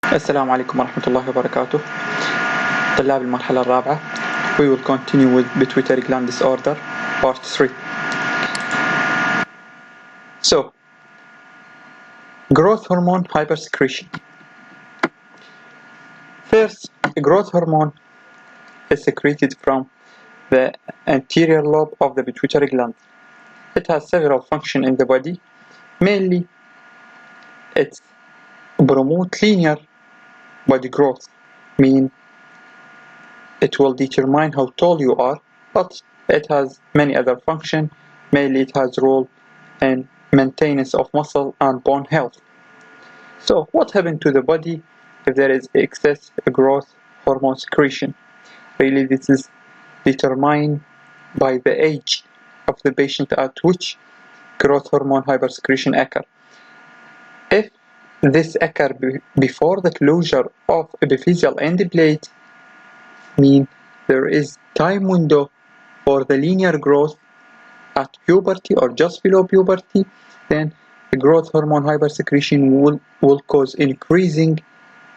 السلام عليكم ورحمة الله وبركاته. طلاب المرحلة الرابعة. We will continue with pituitary gland disorder part 3. So, growth hormone hypersecretion. First, growth hormone is secreted from the anterior lobe of the pituitary gland. It has several functions in the body. Mainly, it promotes linear body growth, mean it will determine how tall you are, but it has many other functions. Mainly it has role in maintenance of muscle and bone health. So what happens to the body if there is excess growth hormone secretion? Really, this is determined by the age of the patient at which growth hormone hypersecretion occurs. If this occurs before the closure of epiphyseal end plate, mean there is time window for the linear growth at puberty or just below puberty, then the growth hormone hypersecretion will cause increasing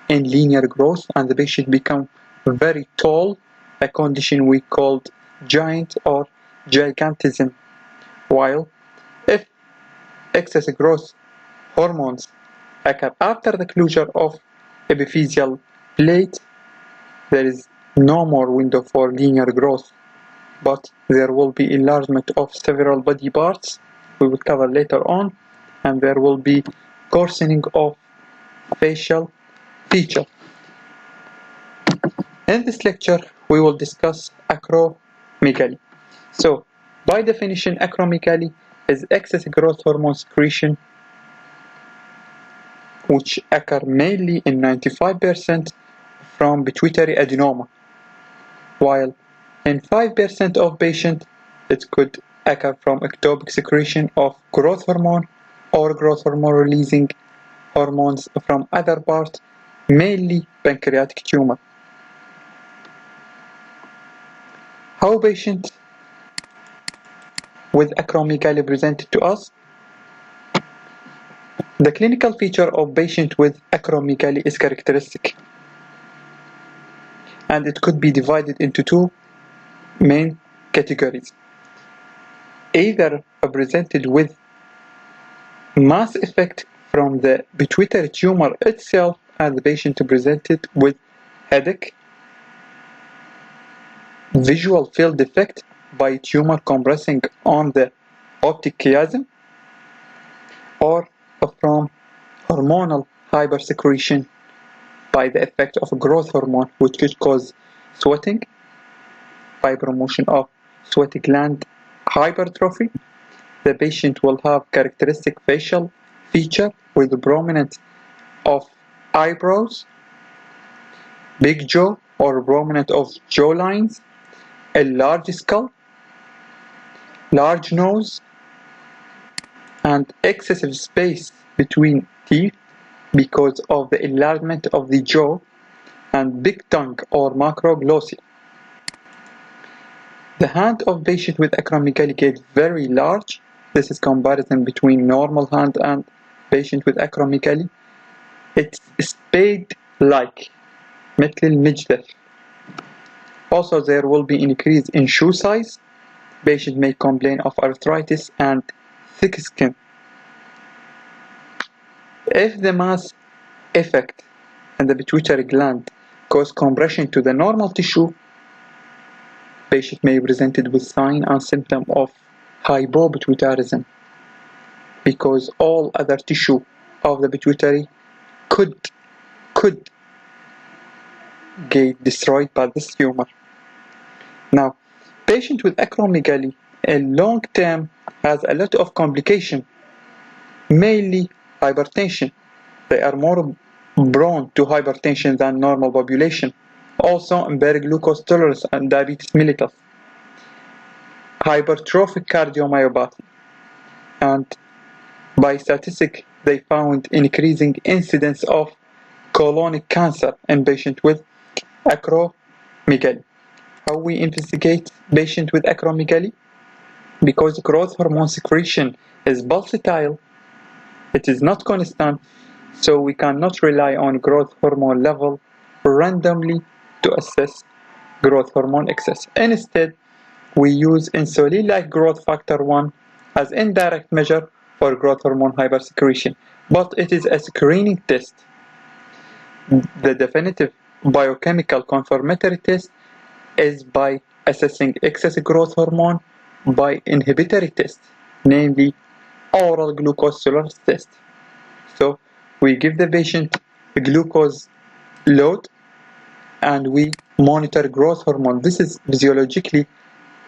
in linear growth and the patient become very tall, a condition we called giant or gigantism. While if excess growth hormones occur after the closure of epiphyseal plate, there is no more window for linear growth, but there will be enlargement of several body parts we will cover later on, and there will be coarsening of facial feature. In this lecture, we will discuss acromegaly. So, by definition, acromegaly is excess growth hormone secretion which occur mainly in 95% from pituitary adenoma, while in 5% of patients it could occur from ectopic secretion of growth hormone or growth hormone releasing hormones from other parts, mainly pancreatic tumor. How patients with acromegaly presented to us? The clinical feature of patient with acromegaly is characteristic, and it could be divided into two main categories. Either presented with mass effect from the pituitary tumor itself, and the patient presented with headache, visual field defect by tumor compressing on the optic chiasm, or from hormonal hypersecretion by the effect of growth hormone, which could cause sweating by promotion of sweaty gland hypertrophy. The patient will have characteristic facial feature with prominence of eyebrows, big jaw or prominence of jaw lines, a large skull, large nose, and excessive space between teeth because of the enlargement of the jaw, and big tongue or macroglossia. The hand of patient with acromegaly gets very large. This is comparison between normal hand and patient with acromegaly. It's spade-like, مثل المجدف. Also, there will be increase in shoe size. Patient may complain of arthritis and thick skin. If the mass effect and the pituitary gland cause compression to the normal tissue, patient may be presented with sign and symptom of hypopituitarism, because all other tissue of the pituitary could get destroyed by this tumor. Now, patient with acromegaly in long term has a lot of complication, mainly hypertension. They are more prone to hypertension than normal population. Also, impaired glucose tolerance and diabetes mellitus, hypertrophic cardiomyopathy, and by statistic they found increasing incidence of colonic cancer in patients with acromegaly. How we investigate patient with acromegaly? Because growth hormone secretion is pulsatile, it is not constant, so we cannot rely on growth hormone level randomly to assess growth hormone excess. Instead, we use insulin-like growth factor 1 as indirect measure for growth hormone hypersecretion, but it is a screening test. The definitive biochemical confirmatory test is by assessing excess growth hormone by inhibitory test, namely oral glucose tolerance test. So we give the patient a glucose load and we monitor growth hormone. This is physiologically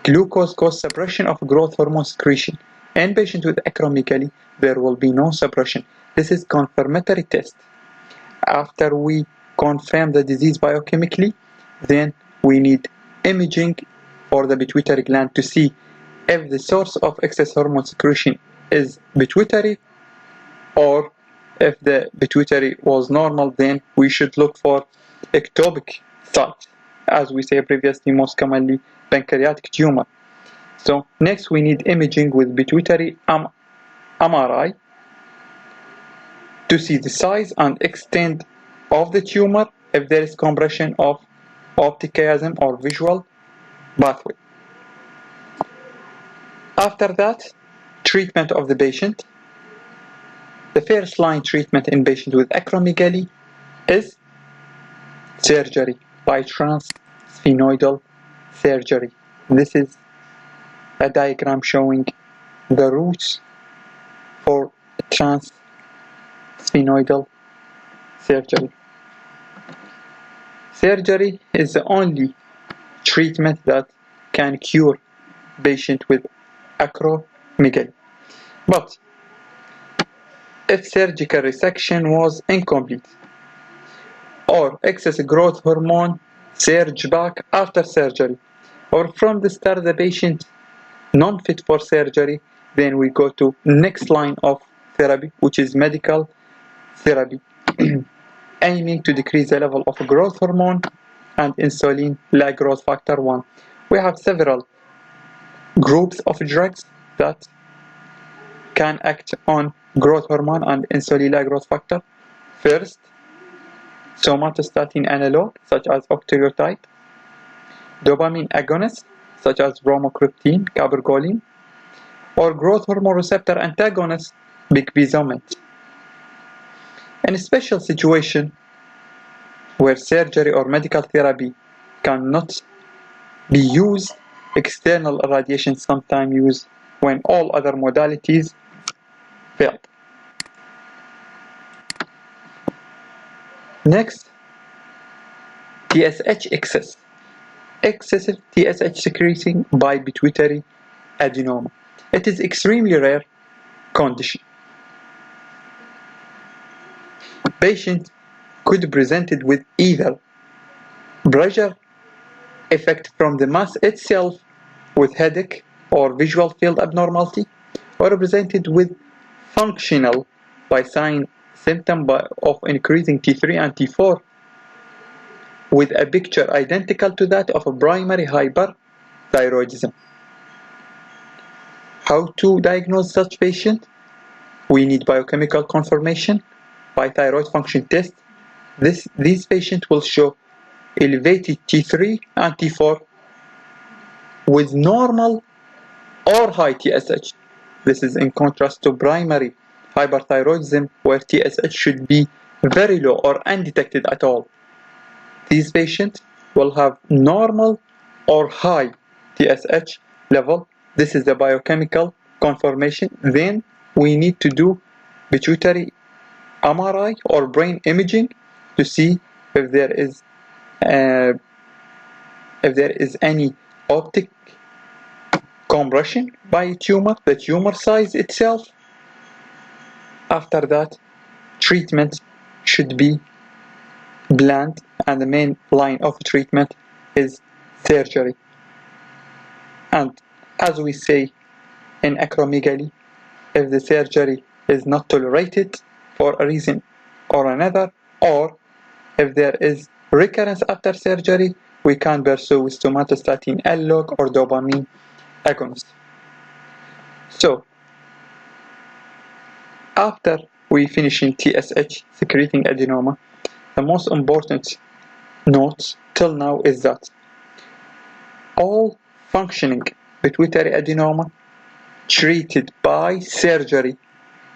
glucose causes suppression of growth hormone secretion. In patients with acromegaly, there will be no suppression. This is confirmatory test. After we confirm the disease biochemically, then we need imaging for the pituitary gland to see if the source of excess hormone secretion is pituitary, or if the pituitary was normal, then we should look for ectopic site, as we say previously, most commonly pancreatic tumor. So next we need imaging with pituitary MRI to see the size and extent of the tumor, if there is compression of optic chiasm or visual pathway. After that, treatment of the patient. The first line treatment in patients with acromegaly is surgery by transsphenoidal surgery. This is a diagram showing the routes for transsphenoidal surgery. Surgery is the only treatment that can cure patient with acromegaly. But if surgical resection was incomplete or excess growth hormone surge back after surgery, or from the start the patient non-fit for surgery, then we go to next line of therapy, which is medical therapy, aiming to decrease the level of growth hormone and insulin-like growth factor 1. We have several groups of drugs that can act on growth hormone and insulin-like growth factor. First, somatostatin analog such as octreotide, dopamine agonists such as bromocriptine, cabergoline, or growth hormone receptor antagonists, bicbizomate. In a special situation where surgery or medical therapy cannot be used, external irradiation sometimes used when all other modalities failed. Next, TSH excess. Excessive TSH secreting by pituitary adenoma. It is extremely rare condition. Patient could be presented with either pressure effect from the mass itself with headache or visual field abnormality, or presented with functional by sign symptom of increasing T3 and T4 with a picture identical to that of a primary hyperthyroidism. How to diagnose such patient? We need biochemical confirmation by thyroid function test. These patients will show elevated T3 and T4 with normal or high TSH. This is in contrast to primary hyperthyroidism, where TSH should be very low or undetected at all. These patients will have normal or high TSH level. This is the biochemical confirmation. Then we need to do pituitary MRI or brain imaging to see if there is any optic compression by tumor, the tumor size itself. After that, treatment should be planned, and the main line of treatment is surgery. And as we say in acromegaly, if the surgery is not tolerated for a reason or another, or if there is recurrence after surgery, we can pursue with somatostatin analog or dopamine agonist. So, after we finish in TSH, secreting adenoma. The most important note till now is that all functioning pituitary adenoma treated by surgery,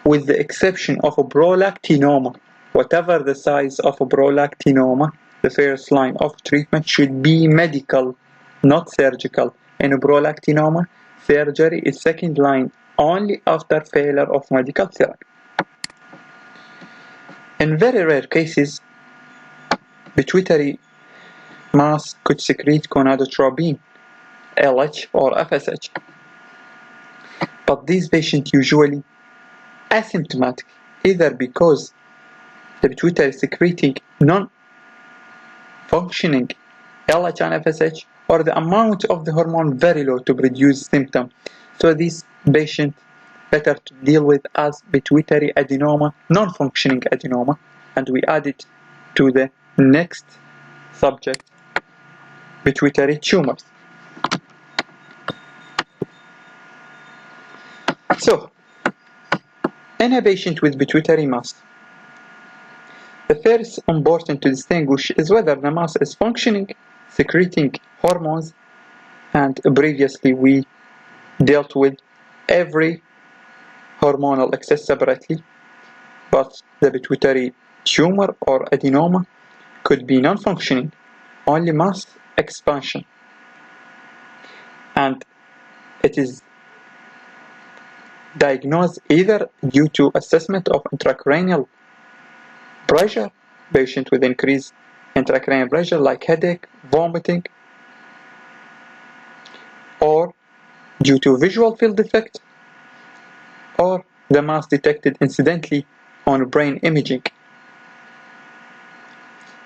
with the exception of a prolactinoma. Whatever the size of a prolactinoma, the first line of treatment should be medical, not surgical. In a prolactinoma, surgery is second line only after failure of medical therapy. In very rare cases, pituitary mass could secrete gonadotropin, LH or FSH. But these patients usually asymptomatic, either because the pituitary is secreting non-functioning LH and FSH, or the amount of the hormone very low to produce symptom. So these patients better to deal with as pituitary adenoma, non-functioning adenoma, and we add it to the next subject, pituitary tumors. So, in a patient with pituitary mass, the first important to distinguish is whether the mass is functioning, secreting hormones, and previously we dealt with every hormonal excess separately, but the pituitary tumor or adenoma could be non-functioning, only mass expansion, and it is diagnosed either due to assessment of intracranial pressure, patient with increased intracranial pressure like headache, vomiting, or due to visual field defect, or the mass detected incidentally on brain imaging.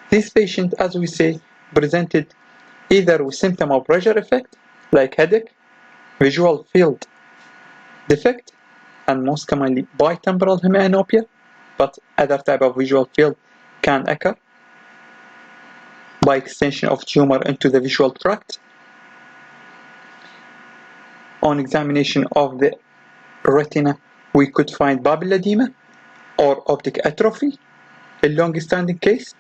This patient, as we say, presented either with symptom of pressure effect like headache, visual field defect, and most commonly bitemporal hemianopia, but other type of visual field can occur by extension of tumor into the visual tract. On examination of the retina, we could find papilledema or optic atrophy, a long-standing case.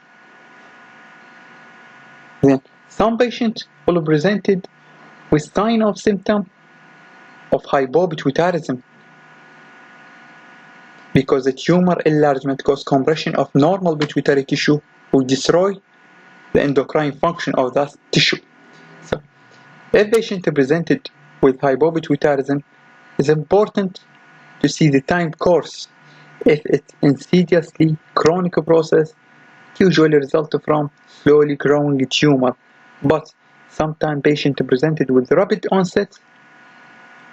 Then some patients will be presented with sign of symptom of hypopituitarism, because the tumor enlargement causes compression of normal pituitary tissue, will destroy the endocrine function of that tissue. So, if patient presented with hypopituitarism, it's important to see the time course. If it's insidiously chronic process, it usually results from slowly growing tumor. But sometimes patient presented with rapid onset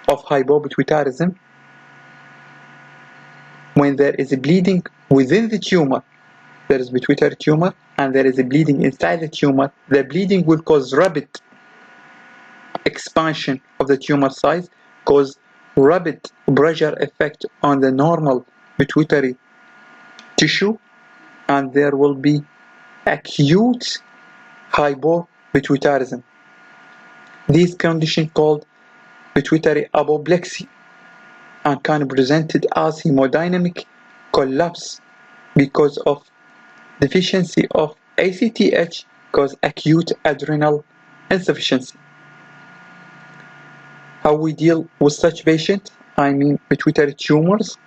of hypopituitarism, when there is a bleeding within the tumor, there is pituitary tumor, and there is a bleeding inside the tumor, the bleeding will cause rapid expansion of the tumor size, cause rapid pressure effect on the normal pituitary tissue, and there will be acute hypopituitarism. This condition called pituitary apoplexy, and can be presented as hemodynamic collapse because of deficiency of ACTH, cause acute adrenal insufficiency. How we deal with such patients, I mean pituitary tumors?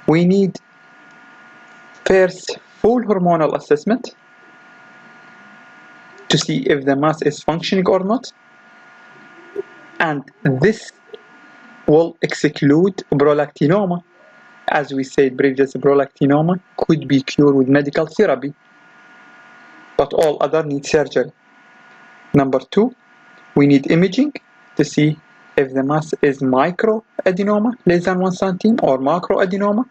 We need first full hormonal assessment to see if the mass is functioning or not, and this will exclude prolactinoma. As we said previously, prolactinoma could be cured with medical therapy, but all other need surgery. Number two, we need imaging to see if the mass is microadenoma, less than 1 cm, or macroadenoma.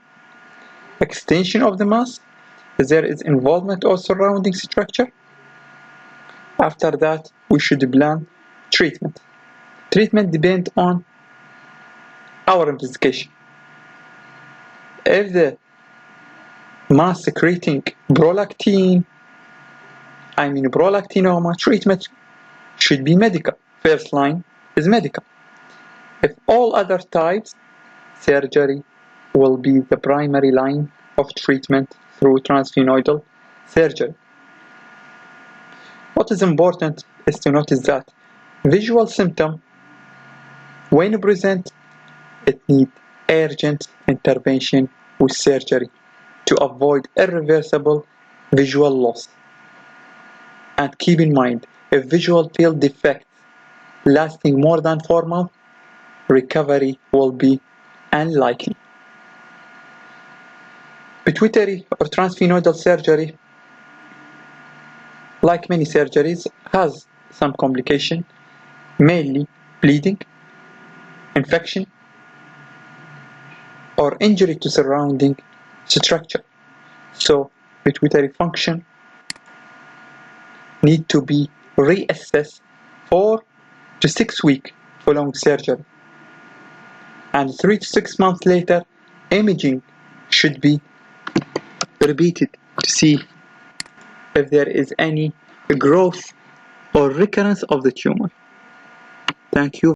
Extension of the mass, if there is involvement of surrounding structure. After that, we should plan treatment. Treatment depends on our investigation. If the mass secreting prolactin, I mean prolactinoma, treatment should be medical. First line is medical. If all other types, surgery will be the primary line of treatment through transsphenoidal surgery. What is important is to notice that visual symptom, when present, it needs urgent intervention with surgery to avoid irreversible visual loss. And keep in mind, if visual field defects lasting more than 4 months, recovery will be unlikely. Pituitary or transsphenoidal surgery, like many surgeries, has some complication, mainly bleeding, infection, or injury to surrounding structure. So pituitary function need to be reassessed 4 to 6 weeks following surgery. And 3 to 6 months later, imaging should be repeated to see if there is any growth or recurrence of the tumor. Thank you.